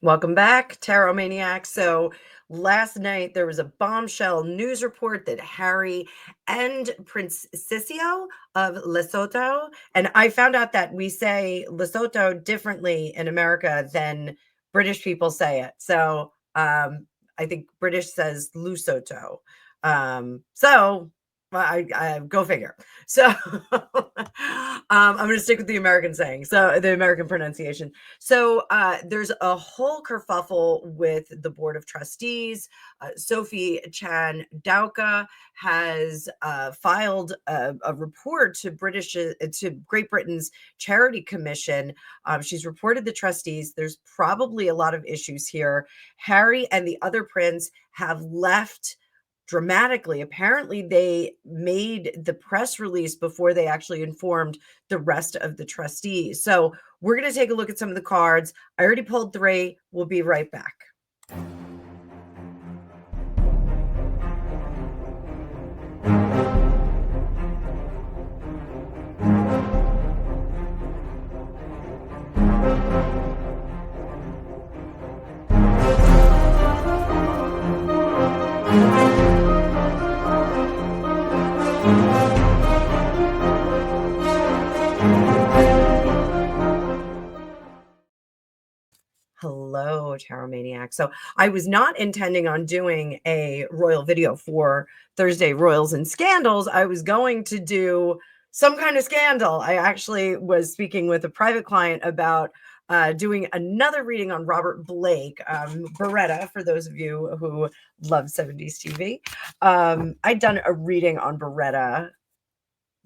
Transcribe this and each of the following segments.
Welcome back, Tarot Maniac. So last night there was a bombshell news report that Harry and Prince Seeiso of Lesotho, and I found out that we say Lesotho differently in America than British people say it. So I think British says Lusotho. So I go figure. So I'm going to stick with the American saying, so the American pronunciation. So there's a whole kerfuffle with the board of trustees. Sophie Chan Dauka has filed a report to Great Britain's Charity Commission. She's reported the trustees. There's probably a lot of issues here. Harry and the other prince have left dramatically. Apparently, they made the press release before they actually informed the rest of the trustees. So we're going to take a look at some of the cards. I already pulled 3. We'll be right back. Hello, Tarot Maniac. So I was not intending on doing a royal video for Thursday Royals and Scandals. I was going to do some kind of scandal. I actually was speaking with a private client about doing another reading on Robert Blake, Beretta, for those of you who love 70s TV. I'd done a reading on Beretta,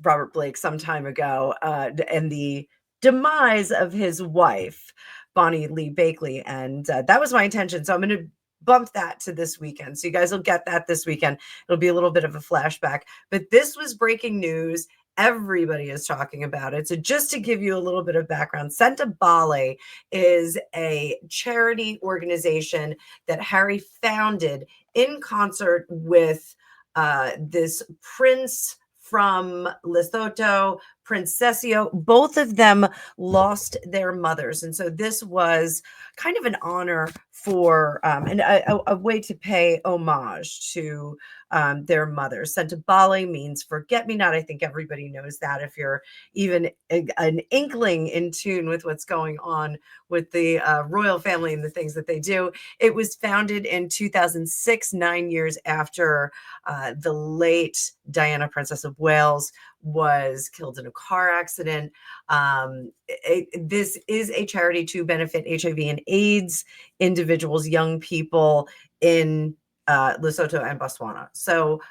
Robert Blake, some time ago, and the demise of his wife, Bonnie Lee Bakley. And that was my intention. So I'm going to bump that to this weekend. So you guys will get that this weekend. It'll be a little bit of a flashback. But this was breaking news. Everybody is talking about it. So just to give you a little bit of background, Ascent of Bali is a charity organization that Harry founded in concert with this prince from Lesotho, Prince Seeiso. Both of them lost their mothers. And so this was kind of an honor for and a way to pay homage to their mothers. Ascent of Bali means forget me not. I think everybody knows that if you're even an inkling in tune with what's going on with the royal family and the things that they do. It was founded in 2006, 9 years after the late Diana, Princess of Wales, was killed in a car accident. This is a charity to benefit HIV and AIDS individuals, young people in Lesotho and Botswana. So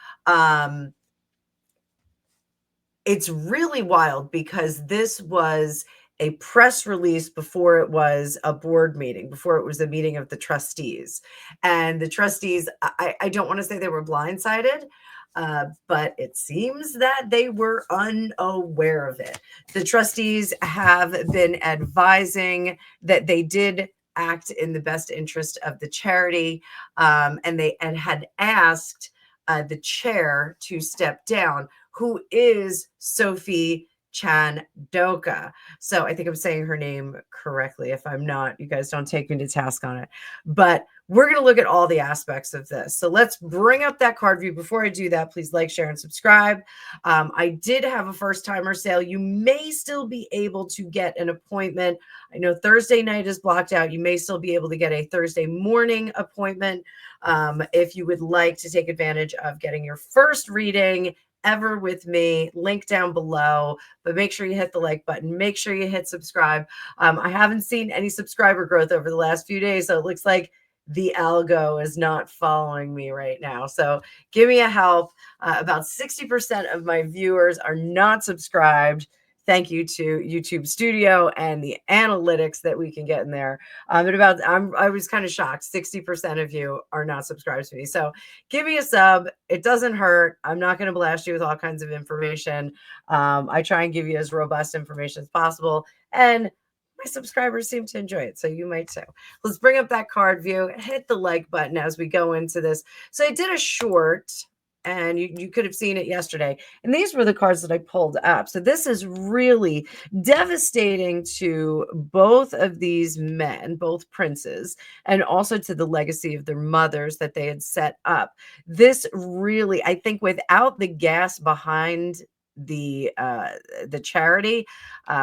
it's really wild because this was a press release before it was a board meeting, before it was a meeting of the trustees. And the trustees, I don't want to say they were blindsided, but it seems that they were unaware of it. The trustees have been advising that they did act in the best interest of the charity, and they had asked the chair to step down, who is Sophie Chan Doka. So I think I'm saying her name correctly. If I'm not, you guys don't take me to task on it. But we're going to look at all the aspects of this. So let's bring up that card view. Before I do that, please like, share, and subscribe. I did have a first timer sale. You may still be able to get an appointment. I know Thursday night is blocked out. You may still be able to get a Thursday morning appointment if you would like to take advantage of getting your first reading ever with me. Link down below, but make sure you hit the like button. Make sure you hit subscribe. I haven't seen any subscriber growth over the last few days, so it looks like the algo is not following me right now. So give me a help. About 60% of my viewers are not subscribed. Thank you to YouTube Studio and the analytics that we can get in there. I was kind of shocked. 60% of you are not subscribed to me. So give me a sub. It doesn't hurt. I'm not going to blast you with all kinds of information. I try and give you as robust information as possible. And my subscribers seem to enjoy it. So you might too. Let's bring up that card view. Hit the like button as we go into this. So I did a short And you could have seen it yesterday. And these were the cards that I pulled up. So this is really devastating to both of these men, both princes, and also to the legacy of their mothers that they had set up. This really, I think, without the gas behind the charity,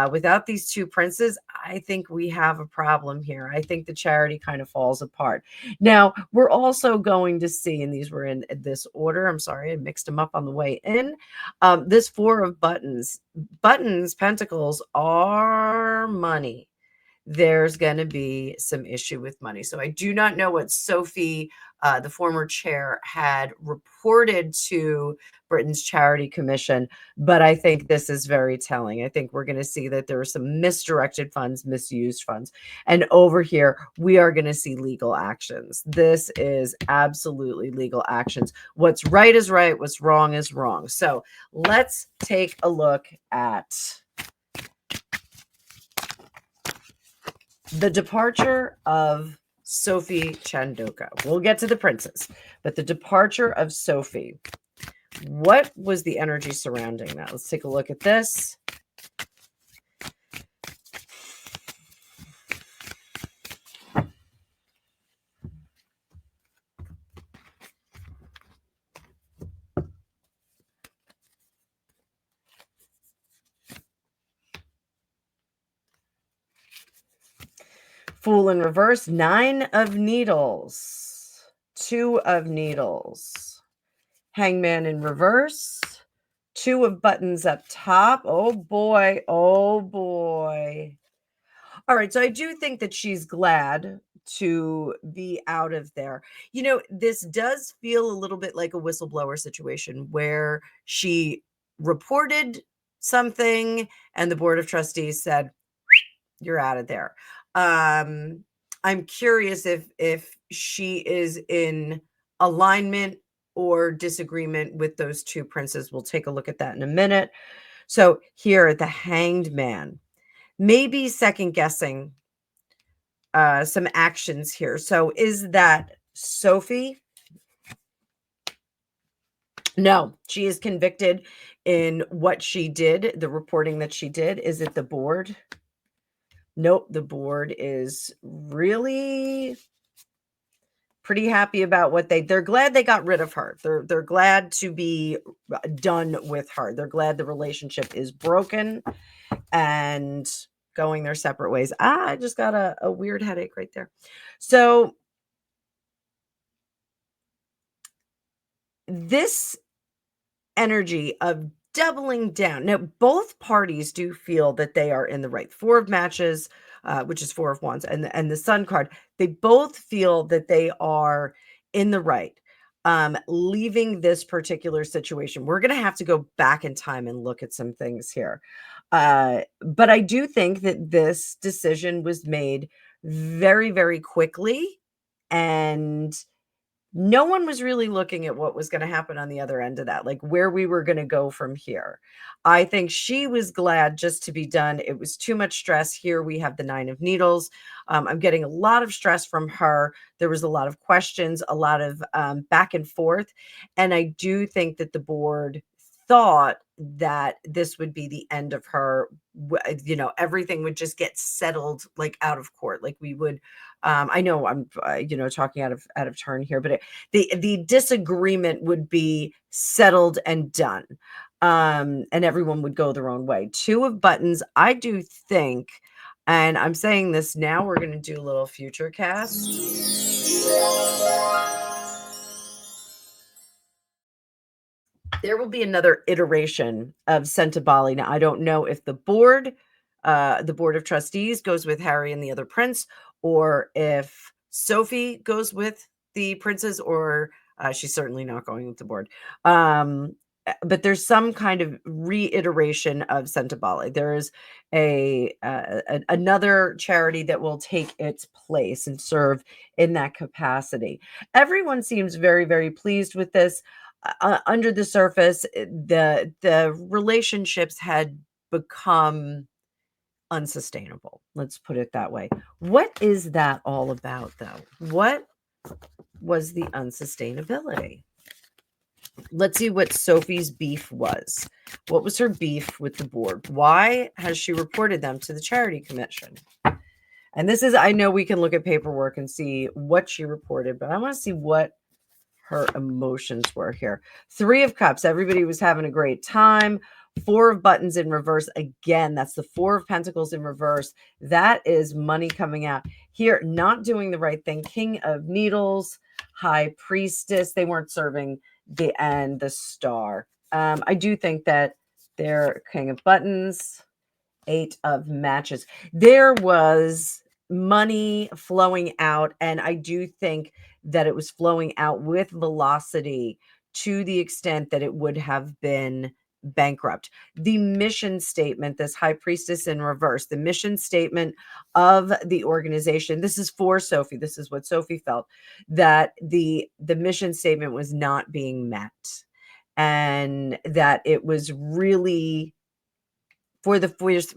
without these two princes, I think we have a problem here. I think the charity kind of falls apart. Now, we're also going to see, and these were in this order. I'm sorry, I mixed them up on the way in. This four of buttons. Buttons, pentacles are money. There's going to be some issue with money. So I do not know what Sophie, the former chair, had reported to Britain's Charity Commission, but I think this is very telling. I think we're going to see that there are some misdirected funds, misused funds. And over here, we are going to see legal actions. This is absolutely legal actions. What's right is right. What's wrong is wrong. So let's take a look at the departure of Sophie Chandoka. We'll get to the princes, but the departure of Sophie. What was the energy surrounding that? Let's take a look at this. Fool in reverse, 9 of needles, 2 of needles, hangman in reverse, 2 of buttons up top. Oh boy, oh boy. All right, so I do think that she's glad to be out of there. You know, this does feel a little bit like a whistleblower situation where she reported something and the board of trustees said, you're out of there. I'm curious if she is in alignment or disagreement with those two princes. We'll take a look at that in a minute. So here, the Hanged Man, maybe second guessing some actions here. So is that Sophie? No, she is convicted in what she did, the reporting that she did. Is it the board? Nope, the board is really pretty happy about what they're glad they got rid of her. They're glad to be done with her. They're glad the relationship is broken and going their separate ways. I just got a weird headache right there. So this energy of doubling down. Now, both parties do feel that they are in the right. 4 of matches, which is 4 of wands, and the sun card. They both feel that they are in the right. Leaving this particular situation. We're going to have to go back in time and look at some things here. But I do think that this decision was made very, very quickly, and no one was really looking at what was going to happen on the other end of that, like where we were going to go from here. I think she was glad just to be done. It was too much stress. Here we have the 9 of needles. I'm getting a lot of stress from her. There was a lot of questions, a lot of back and forth. And I do think that the board thought that this would be the end of her. You know, everything would just get settled like out of court. Like we would, I know I'm, talking out of turn here, but the disagreement would be settled and done, and everyone would go their own way. 2 of buttons, I do think, and I'm saying this now, we're going to do a little future cast. There will be another iteration of Ascent of Bali. Now, I don't know if the board of trustees goes with Harry and the other prince, or if Sophie goes with the princes, or she's certainly not going with the board. But there's some kind of reiteration of Ascent of Bali. There is another charity that will take its place and serve in that capacity. Everyone seems very, very pleased with this. Under the surface, the relationships had become unsustainable. Let's put it that way. What is that all about, though? What was the unsustainability? Let's see what Sophie's beef was. What was her beef with the board? Why has she reported them to the Charity Commission? And this is, I know we can look at paperwork and see what she reported, but I want to see what her emotions were here. 3 of Cups. Everybody was having a great time. 4 of Buttons in reverse. Again, that's the 4 of Pentacles in reverse. That is money coming out. Here, not doing the right thing. King of Needles, High Priestess. They weren't serving the Star. I do think that they're King of Buttons. 8 of Matches. There was money flowing out, and I do think that it was flowing out with velocity to the extent that it would have been bankrupt. The mission statement, this High Priestess in reverse, the mission statement of the organization, this is for Sophie. This is what Sophie felt, that the mission statement was not being met, and that it was really for the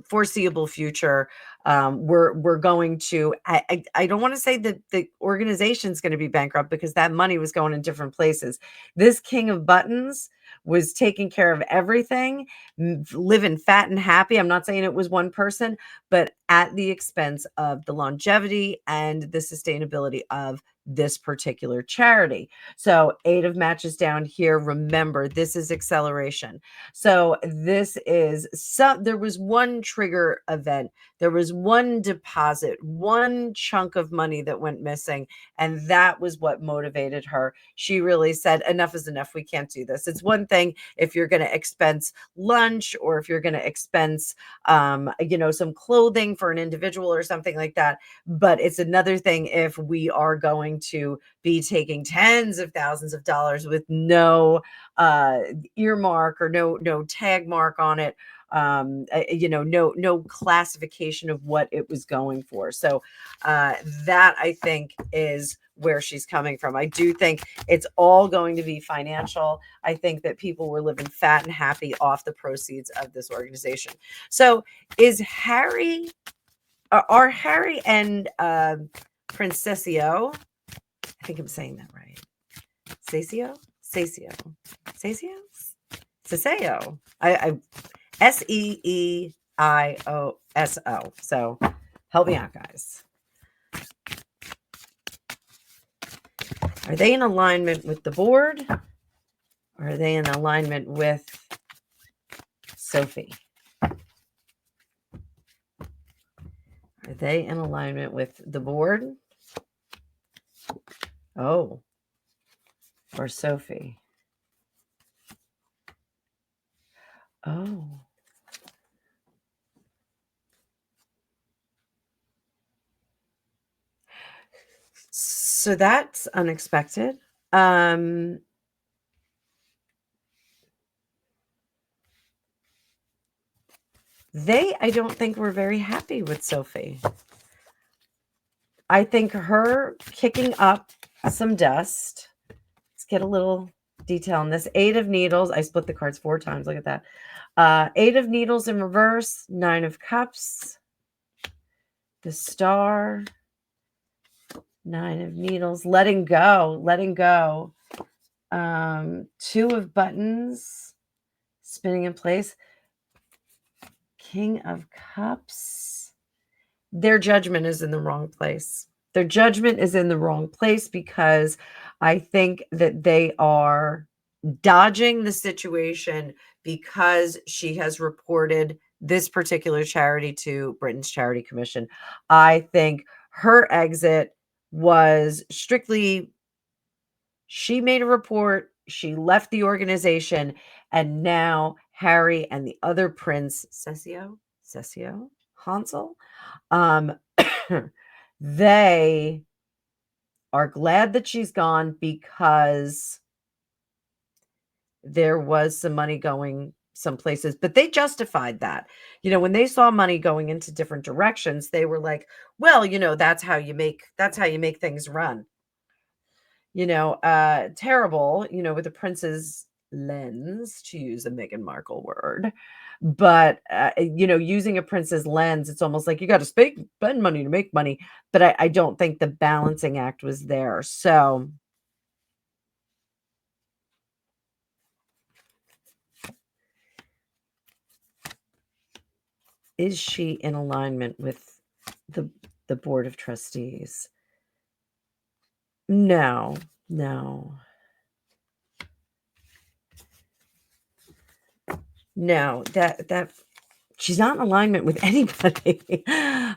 foreseeable future. We're going to, I don't want to say that the organization's going to be bankrupt, because that money was going in different places. This King of Buttons was taking care of everything, living fat and happy. I'm not saying it was one person, but at the expense of the longevity and the sustainability of this particular charity. So 8 of Matches down here. Remember, this is acceleration. So this is there was one trigger event. There was one deposit, one chunk of money that went missing. And that was what motivated her. She really said, enough is enough. We can't do this. It's one thing if you're going to expense lunch, or if you're going to expense, some clothing for an individual or something like that. But it's another thing if we are going to be taking tens of thousands of dollars with no earmark or no tag mark on it, no classification of what it was going for. So that, I think, is where she's coming from. I do think it's all going to be financial. I think that people were living fat and happy off the proceeds of this organization. So are Harry and Prince Seeiso, I think I'm saying that right. Seeiso. I Seeiso. So help me out, guys. Are they in alignment with the board? Or are they in alignment with Sophie? Are they in alignment with the board? Oh, or Sophie? Oh. So that's unexpected. I don't think were very happy with Sophie. I think her kicking up some dust. Let's get a little detail on this. 8 of Needles. I split the cards 4 times. Look at that. 8 of Needles in reverse. 9 of Cups. The Star. 9 of Needles. Letting go. 2 of Buttons. Spinning in place. King of Cups. Their judgment is in the wrong place. Their judgment is in the wrong place because I think that they are dodging the situation because she has reported this particular charity to Britain's Charity Commission. I think her exit was strictly, she made a report, she left the organization, and now Harry and the other prince, Seeiso, Hansel, they are glad that she's gone because there was some money going some places, but they justified that. When they saw money going into different directions, they were like, well, that's how you make things run. Terrible, with the prince's lens, to use a Meghan Markle word. But, using a prince's lens, it's almost like you got to spend money to make money. But I don't think the balancing act was there. So Is she in alignment with the board of trustees? No, no, no. That she's not in alignment with anybody.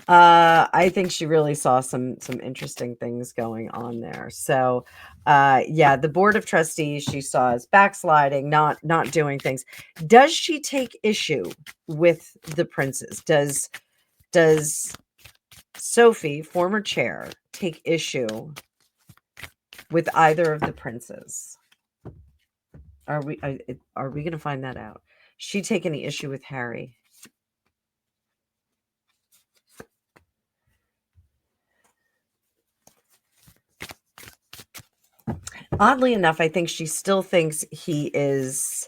I think she really saw some interesting things going on there. So, yeah, the board of trustees she saw as backsliding, not doing things. Does she take issue with the princes? Does Sophie, former chair, take issue with either of the princes? Are we going to find that out? She take any issue with Harry? Oddly enough, I think she still thinks he is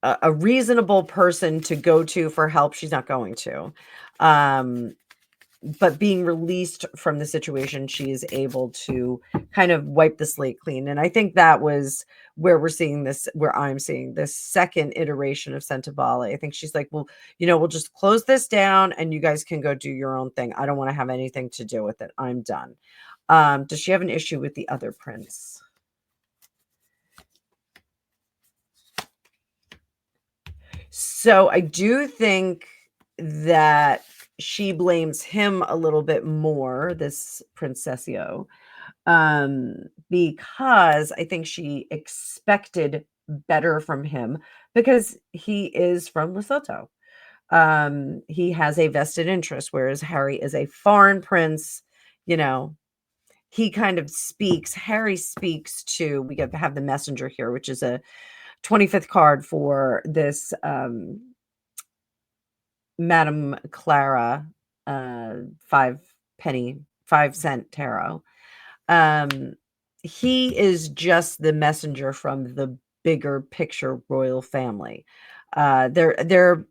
a reasonable person to go to for help. She's not going to. But being released from the situation, she is able to kind of wipe the slate clean. And I think that was where we're seeing this, where I'm seeing this second iteration of Ascent of Bali. I think she's like, well, we'll just close this down and you guys can go do your own thing. I don't want to have anything to do with it. I'm done. Does she have an issue with the other prince? So I do think that she blames him a little bit more, this Prince Seeiso, because I think she expected better from him because he is from Lesotho. He has a vested interest, whereas Harry is a foreign prince. You know, he kind of speaks. Harry speaks to. We have the messenger here, which is a 25th card for this Madame Clara 5 cent tarot. He is just the messenger from the bigger picture royal family. They're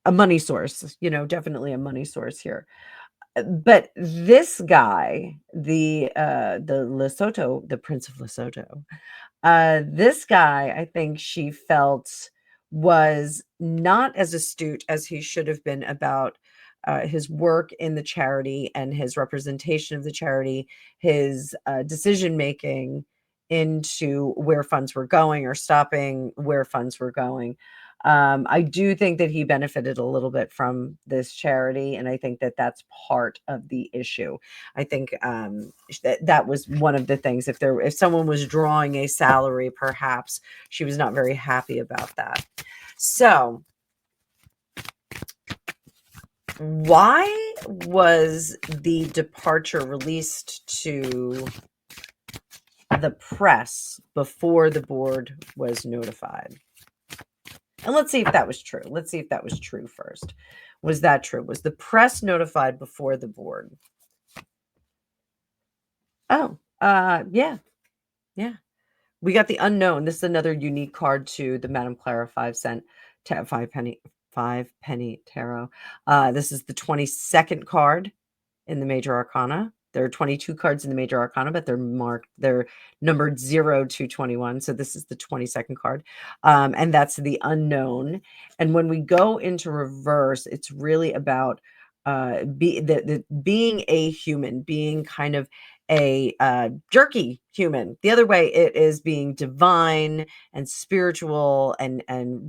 a money source, definitely a money source here. But this guy, the Lesotho, the Prince of Lesotho, this guy, I think she felt was not as astute as he should have been about his work in the charity and his representation of the charity, his decision making into where funds were going or stopping where funds were going. I do think that he benefited a little bit from this charity, and I think that that's part of the issue. I think that was one of the things. If someone was drawing a salary, perhaps she was not very happy about that. So, why was the departure released to the press before the board was notified? And let's see if that was true. Let's see if that was true first. Was that true? Was the press notified before the board? Oh, yeah. Yeah. We got the unknown. This is another unique card to the Madame Clara 5 cent, 5 penny tarot. This is the 22nd card in the Major Arcana. There are 22 cards in the Major Arcana, but they're numbered 0 to 21. So this is the 22nd card. And that's the unknown. And when we go into reverse, it's really about being a human, being kind of a jerky human. The other way, it is being divine and spiritual and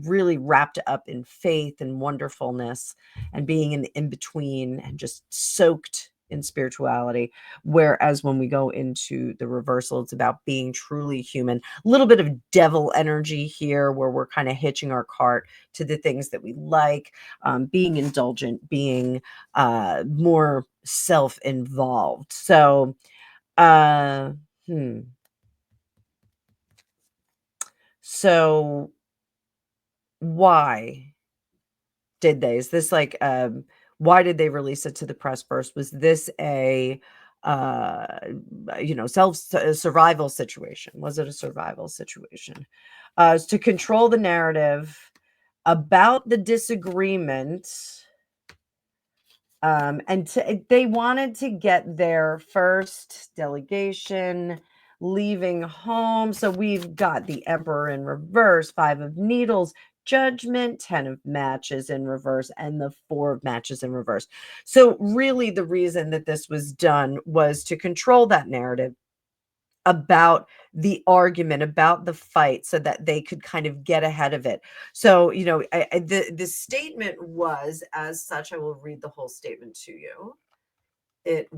really wrapped up in faith and wonderfulness and being in between and just soaked in spirituality. Whereas when we go into the reversal, it's about being truly human. A little bit of devil energy here, where we're kind of hitching our cart to the things that we like, being indulgent, being more self-involved. So uh, hmm. So why did they? Is this like why did they release it to the press first? Was this a uh survival situation? Was it a survival situation? To control the narrative about the disagreement. And they wanted to get their first delegation leaving home. So we've got the Emperor in reverse, 5 of Needles, Judgment, 10 of matches in reverse, and the 4 of matches in reverse. So really the reason that this was done was to control that narrative about the argument, about the fight, so that they could kind of get ahead of it. So, the statement was as such. I will read the whole statement to you. It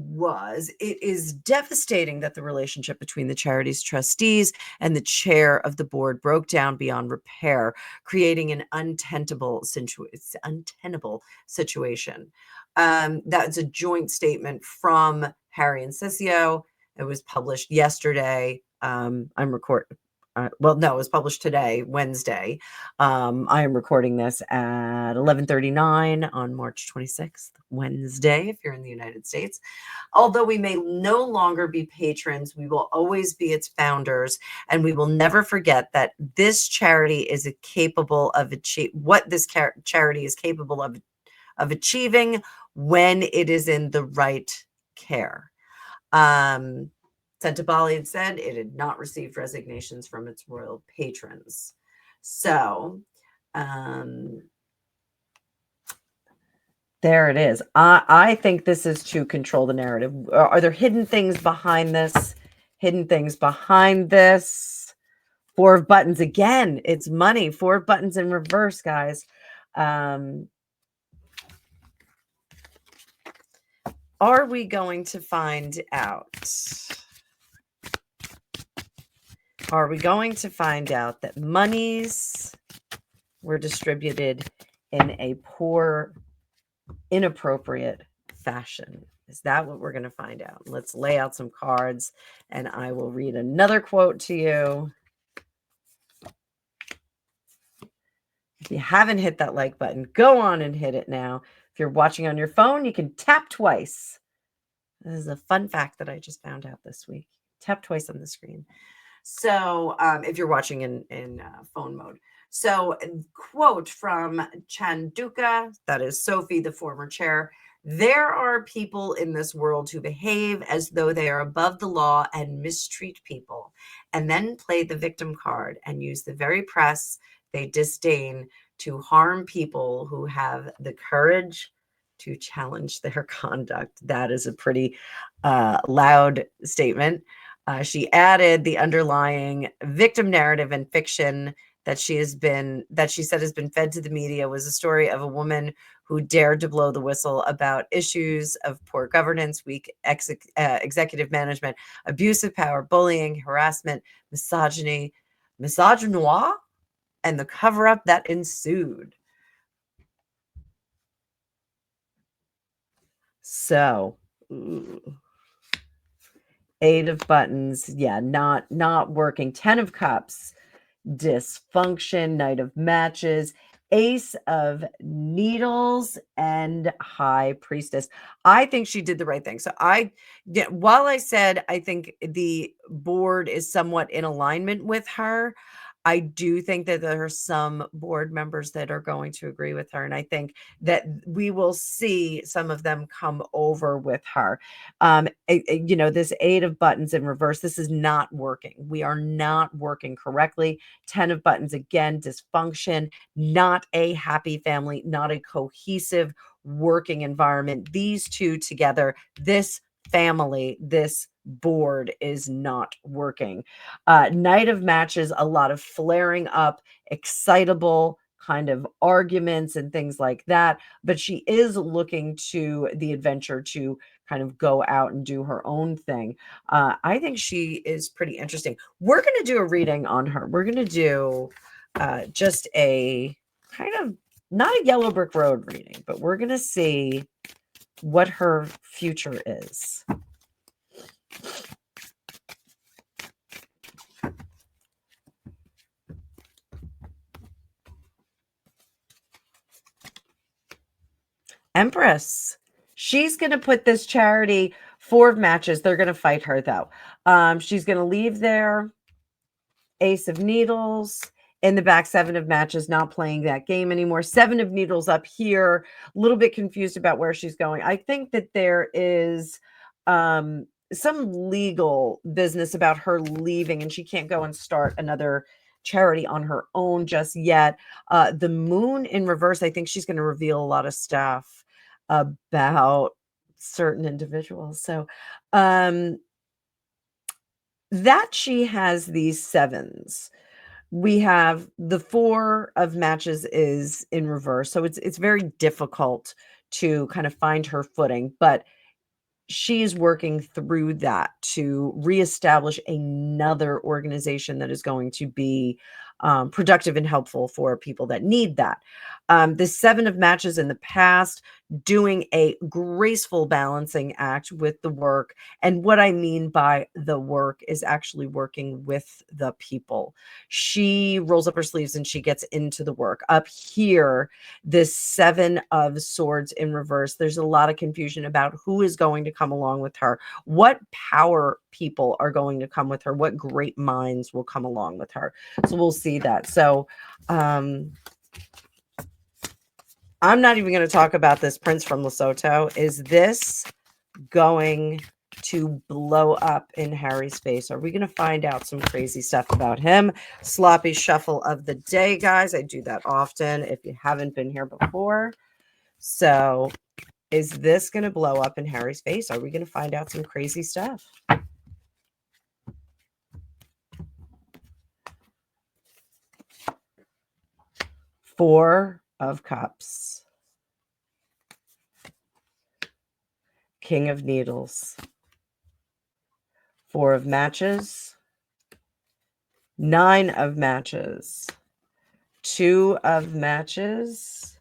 is devastating that the relationship between the charity's trustees and the chair of the board broke down beyond repair, creating an untenable situation. That's a joint statement from Harry and Seeiso. It was published yesterday. I'm recording. Well, no, it was published today, Wednesday. I am recording this at 11:39 on March 26th, Wednesday, if you're in the United States. Although we may no longer be patrons, we will always be its founders, and we will never forget that this charity is capable of what this charity is capable of achieving when it is in the right care. Ascent of Bali had said it had not received resignations from its royal patrons. So, there it is. I think this is to control the narrative. Are there hidden things behind this? Hidden things behind this. 4 of buttons again. It's money. 4 of buttons in reverse, guys. Are we going to find out? Are we going to find out that monies were distributed in a poor, inappropriate fashion? Is that what we're going to find out? Let's lay out some cards, and I will read another quote to you. If you haven't hit that like button, go on and hit it now. If you're watching on your phone, you can tap twice. This is a fun fact that I just found out this week. Tap twice on the screen. So if you're watching in phone mode. So quote from Chanduka, that is Sophie, the former chair. There are people in this world who behave as though they are above the law and mistreat people, and then play the victim card and use the very press they disdain to harm people who have the courage to challenge their conduct. That is a pretty loud statement. She added the underlying victim narrative and fiction that she said has been fed to the media was a story of a woman who dared to blow the whistle about issues of poor governance, weak executive management, abuse of power, bullying, harassment, misogyny, misogynoir, and the cover-up that ensued. So, 8 of buttons, yeah, not working. 10 of cups, dysfunction. Knight of matches, Ace of needles, and High Priestess. I think she did the right thing. So while I said I think the board is somewhat in alignment with her, I do think that there are some board members that are going to agree with her. And I think that we will see some of them come over with her. This 8 of buttons in reverse, this is not working. We are not working correctly. 10 of buttons, again, dysfunction, not a happy family, not a cohesive working environment. These two together, this family, this board is not working. Knight of matches, a lot of flaring up, excitable kind of arguments and things like that. But she is looking to the adventure to kind of go out and do her own thing. I think she is pretty interesting. We're going to do a reading on her. We're going to do just a kind of not a yellow brick road reading, but we're going to see what her future is. Empress. She's going to put this charity 4 of matches. They're going to fight her, though. She's going to leave there. Ace of needles. In the back, 7 of matches, not playing that game anymore. 7 of needles up here. A little bit confused about where she's going. I think that there is some legal business about her leaving, and she can't go and start another charity on her own just yet. The moon in reverse, I think she's going to reveal a lot of stuff about certain individuals. So that she has these sevens. We have the 4 of matches is in reverse. So it's very difficult to kind of find her footing, but she's working through that to reestablish another organization that is going to be productive and helpful for people that need that. The 7 of matches in the past, doing a graceful balancing act with the work. And what I mean by the work is actually working with the people. She rolls up her sleeves and she gets into the work. Up here, this 7 of swords in reverse, there's a lot of confusion about who is going to come along with her, what power people are going to come with her, what great minds will come along with her. So we'll see that. So I'm not even going to talk about this prince from Lesotho. Is this going to blow up in Harry's face? Are we going to find out some crazy stuff about him? Sloppy shuffle of the day, guys. I do that often if you haven't been here before. So is this going to blow up in Harry's face? Are we going to find out some crazy stuff? Four of Cups. King of Needles. 4 of Matches. 9 of Matches. 2 of Matches.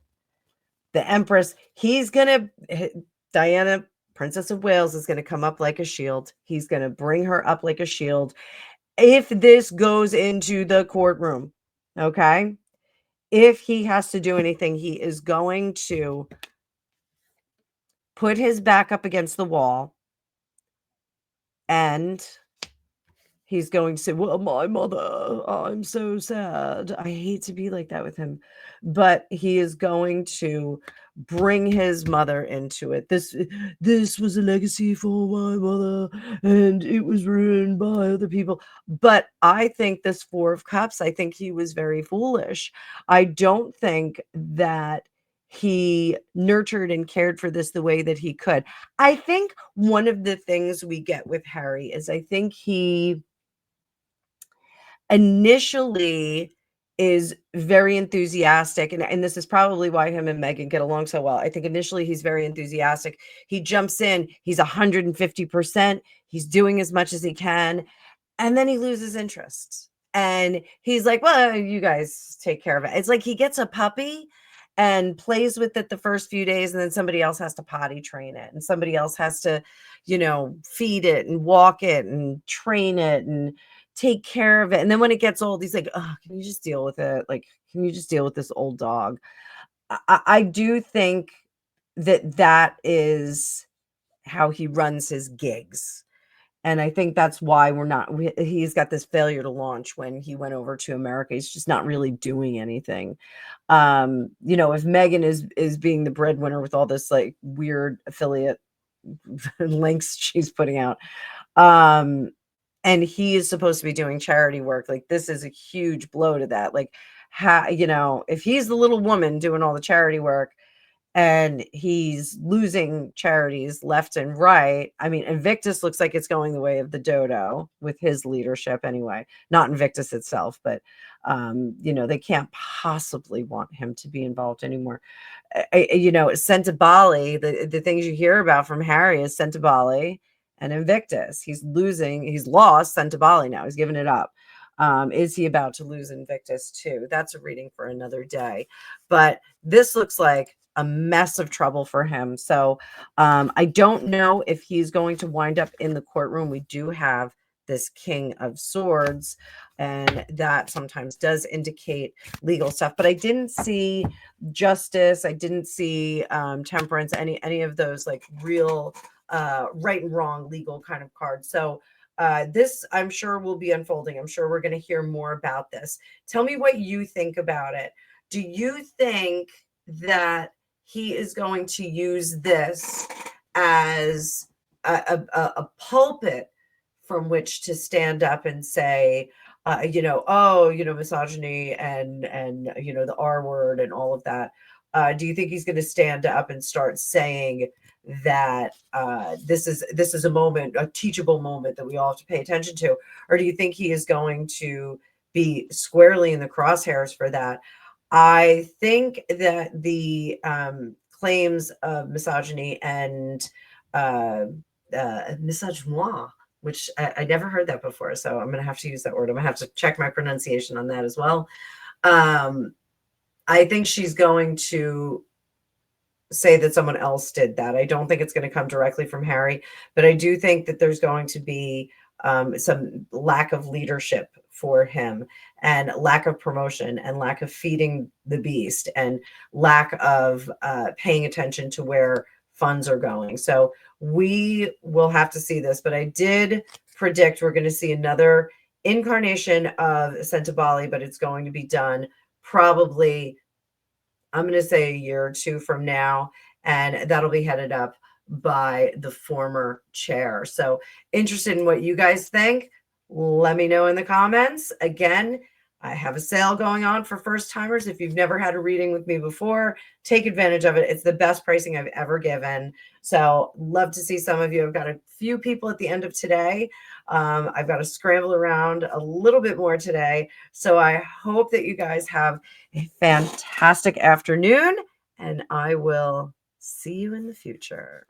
The Empress. He's going to, Diana, Princess of Wales, is going to come up like a shield. He's going to bring her up like a shield. If this goes into the courtroom, okay? If he has to do anything, he is going to put his back up against the wall and he's going to say, well, my mother, I'm so sad. I hate to be like that with him, but he is going to bring his mother into it. This was a legacy for my mother and it was ruined by other people. But I think this 4 of Cups, I think he was very foolish. I don't think that he nurtured and cared for this the way that he could. I think one of the things we get with Harry is I think he initially is very enthusiastic, and this is probably why him and Meghan get along so well. I think initially he's very enthusiastic. He jumps in, he's 150%, he's doing as much as he can, and then he loses interest. And he's like, well, you guys take care of it. It's like he gets a puppy and plays with it the first few days, and then somebody else has to potty train it, and somebody else has to, feed it and walk it and train it and take care of it. And then when it gets old, he's like, oh, can you just deal with it? Like, can you just deal with this old dog? I do think that is how he runs his gigs. And I think that's why he's got this failure to launch when he went over to America. He's just not really doing anything. If Meghan is being the breadwinner with all this like weird affiliate links she's putting out, and he is supposed to be doing charity work, like this is a huge blow to that. Like, if he's the little woman doing all the charity work and he's losing charities left and right. I mean, Invictus looks like it's going the way of the dodo with his leadership anyway, not Invictus itself, but they can't possibly want him to be involved anymore. Ascent of Bali, the things you hear about from Harry is Ascent of Bali and Invictus. He's lost Ascent of Bali now. He's given it up. Is he about to lose Invictus too? That's a reading for another day. But this looks like a mess of trouble for him. So I don't know if he's going to wind up in the courtroom. We do have this King of Swords, and that sometimes does indicate legal stuff. But I didn't see justice. I didn't see temperance, any of those like real right and wrong legal kind of cards. So this, I'm sure, will be unfolding. I'm sure we're going to hear more about this. Tell me what you think about it. Do you think that he is going to use this as a pulpit from which to stand up and say, misogyny and the R word and all of that. Do you think he's going to stand up and start saying that this is a moment, a teachable moment that we all have to pay attention to, or do you think he is going to be squarely in the crosshairs for that? I think that the claims of misogyny and uh, misogynoir, which I never heard that before, so I'm going to have to use that word. I'm going to have to check my pronunciation on that as well. I think she's going to say that someone else did that. I don't think it's going to come directly from Harry, but I do think that there's going to be some lack of leadership for him, and lack of promotion, and lack of feeding the beast, and lack of paying attention to where funds are going. So we will have to see this, but I did predict we're going to see another incarnation of Ascent of Bali, but it's going to be done probably, I'm going to say, a year or two from now, and that'll be headed up by the former chair. So interested in what you guys think? Let me know in the comments. Again, I have a sale going on for first timers. If you've never had a reading with me before, take advantage of it. It's the best pricing I've ever given. So love to see some of you. I've got a few people at the end of today. I've got to scramble around a little bit more today. So I hope that you guys have a fantastic afternoon, and I will see you in the future.